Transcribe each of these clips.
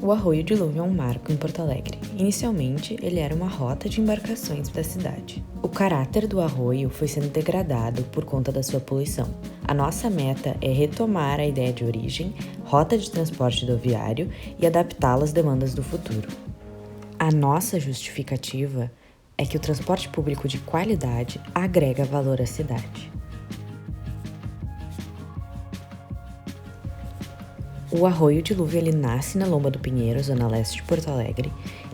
O Arroio Dilúvio é um marco em Porto Alegre. Inicialmente, ele era uma rota de embarcações da cidade. O caráter do arroio foi sendo degradado por conta da sua poluição. A nossa meta é retomar a ideia de origem, rota de transporte rodoviário e adaptá-la às demandas do futuro. A nossa justificativa é que o transporte público de qualidade agrega valor à cidade. O Arroio Dilúvio ele nasce na Lomba do Pinheiro, zona leste de Porto Alegre,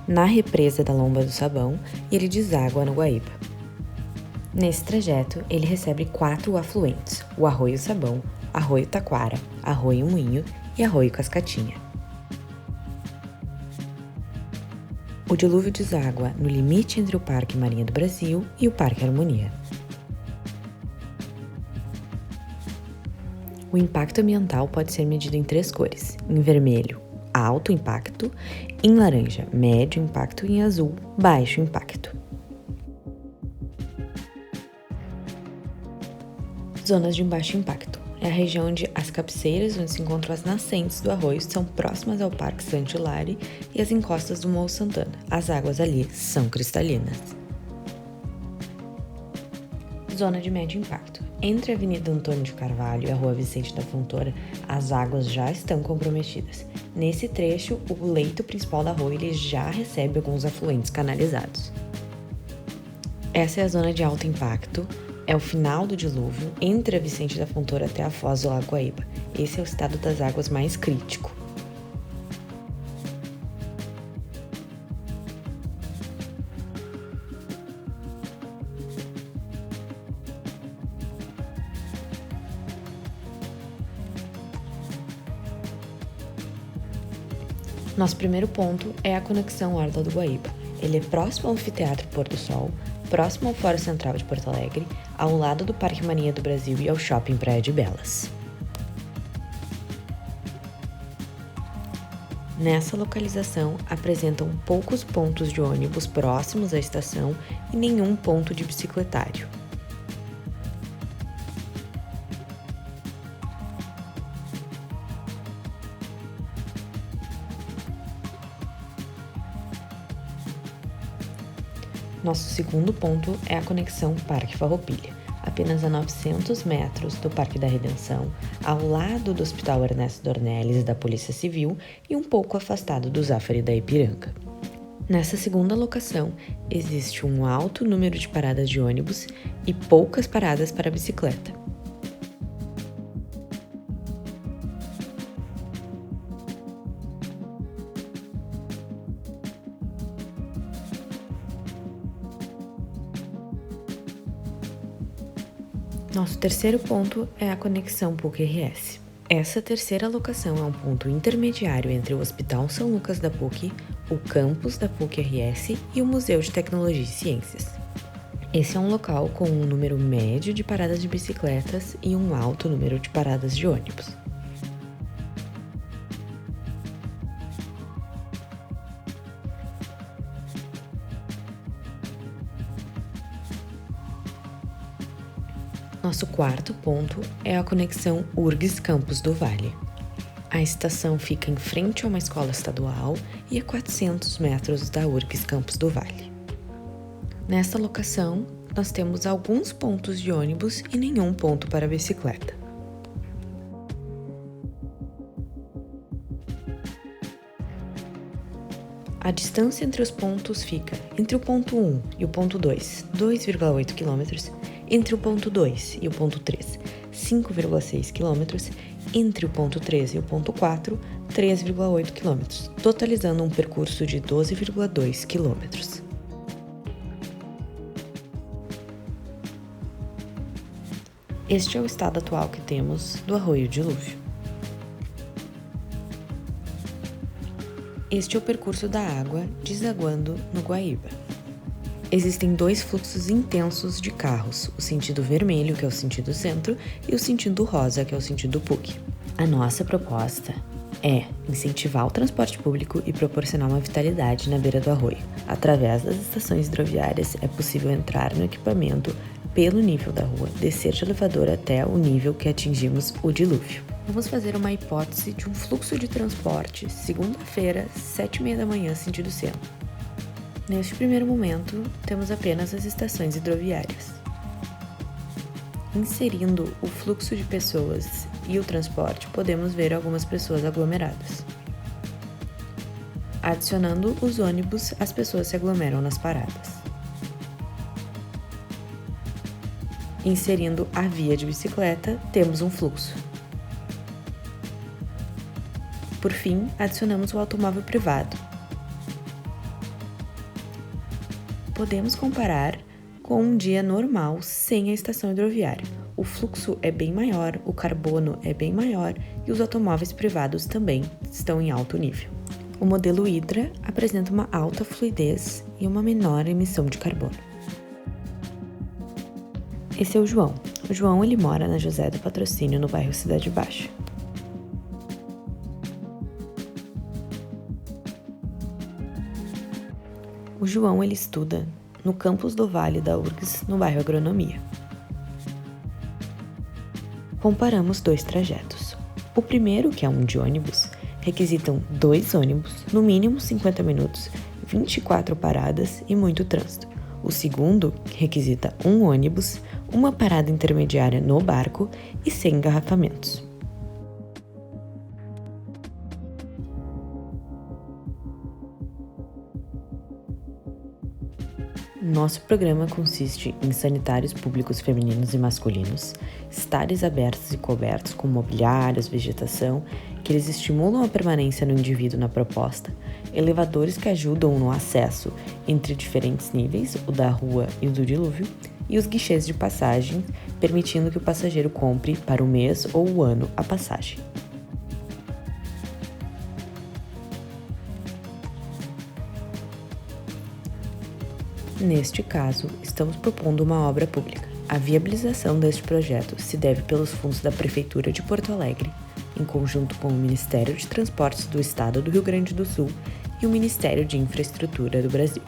na represa da Lomba do Sabão, e ele deságua no Guaíba. Nesse trajeto, ele recebe 4 afluentes: o Arroio Sabão, Arroio Taquara, Arroio Moinho e Arroio Cascatinha. O dilúvio deságua no limite entre o Parque Marinha do Brasil e o Parque Harmonia. O impacto ambiental pode ser medido em 3 cores: em vermelho, alto impacto; em laranja, médio impacto; e em azul, baixo impacto. Zonas de baixo impacto é a região onde as cabeceiras, onde se encontram as nascentes do arroio, são próximas ao Parque Santo Hilário e as encostas do Morro Santana. As águas ali são cristalinas. Zona de médio impacto. Entre a Avenida Antônio de Carvalho e a Rua Vicente da Fontoura, as águas já estão comprometidas. Nesse trecho, o leito principal do arroio ele já recebe alguns afluentes canalizados. Essa é a zona de alto impacto, é o final do dilúvio, entre a Vicente da Fontoura até a foz do Lago Guaíba. Esse é o estado das águas mais crítico. Nosso primeiro ponto é a conexão Orla do Guaíba. Ele é próximo ao Anfiteatro Pôr do Sol, próximo ao Fórum Central de Porto Alegre, ao lado do Parque Marinha do Brasil e ao Shopping Praia de Belas. Nessa localização, apresentam poucos pontos de ônibus próximos à estação e nenhum ponto de bicicletário. Nosso segundo ponto é a conexão Parque Farroupilha, apenas a 900 metros do Parque da Redenção, ao lado do Hospital Ernesto Dornelles e da Polícia Civil e um pouco afastado do Zafari da Ipiranga. Nessa segunda locação, existe um alto número de paradas de ônibus e poucas paradas para bicicleta. Nosso terceiro ponto é a conexão PUC-RS. Essa terceira locação é um ponto intermediário entre o Hospital São Lucas da PUC, o campus da PUC-RS e o Museu de Tecnologia e Ciências. Esse é um local com um número médio de paradas de bicicletas e um alto número de paradas de ônibus. Nosso quarto ponto é a conexão URGS Campos do Vale. A estação fica em frente a uma escola estadual e a 400 metros da URGS Campos do Vale. Nesta locação, nós temos alguns pontos de ônibus e nenhum ponto para bicicleta. A distância entre os pontos fica entre o ponto 1 e o ponto 2, 2,8 km, entre o ponto 2 e o ponto 3, 5,6 km, entre o ponto 3 e o ponto 4, 3,8 km, totalizando um percurso de 12,2 km. Este é o estado atual que temos do Arroio Dilúvio. Este é o percurso da água desaguando no Guaíba. Existem 2 fluxos intensos de carros, o sentido vermelho, que é o sentido centro, e o sentido rosa, que é o sentido PUC. A nossa proposta é incentivar o transporte público e proporcionar uma vitalidade na beira do arroio. Através das estações hidroviárias, é possível entrar no equipamento pelo nível da rua, descer de elevador até o nível que atingimos o dilúvio. Vamos fazer uma hipótese de um fluxo de transporte, segunda-feira, 7h30 da manhã, sentido centro. Neste primeiro momento, temos apenas as estações hidroviárias. Inserindo o fluxo de pessoas e o transporte, podemos ver algumas pessoas aglomeradas. Adicionando os ônibus, as pessoas se aglomeram nas paradas. Inserindo a via de bicicleta, temos um fluxo. Por fim, adicionamos o automóvel privado. Podemos comparar com um dia normal sem a estação hidroviária. O fluxo é bem maior, o carbono é bem maior e os automóveis privados também estão em alto nível. O modelo Hydra apresenta uma alta fluidez e uma menor emissão de carbono. Esse é o João. O João ele mora na José do Patrocínio, no bairro Cidade Baixa. O João ele estuda no campus do Vale da URGS, no bairro Agronomia. Comparamos dois trajetos. O primeiro, que é um de ônibus, requisitam 2 ônibus, no mínimo 50 minutos, 24 paradas e muito trânsito. O segundo requisita um ônibus, uma parada intermediária no barco e 100 engarrafamentos. Nosso programa consiste em sanitários públicos femininos e masculinos, estares abertos e cobertos com mobiliários, vegetação, que eles estimulam a permanência no indivíduo na proposta, elevadores que ajudam no acesso entre diferentes níveis, o da rua e o do dilúvio, e os guichês de passagem, permitindo que o passageiro compre para o mês ou o ano a passagem. Neste caso, estamos propondo uma obra pública. A viabilização deste projeto se deve pelos fundos da Prefeitura de Porto Alegre, em conjunto com o Ministério de Transportes do Estado do Rio Grande do Sul e o Ministério de Infraestrutura do Brasil.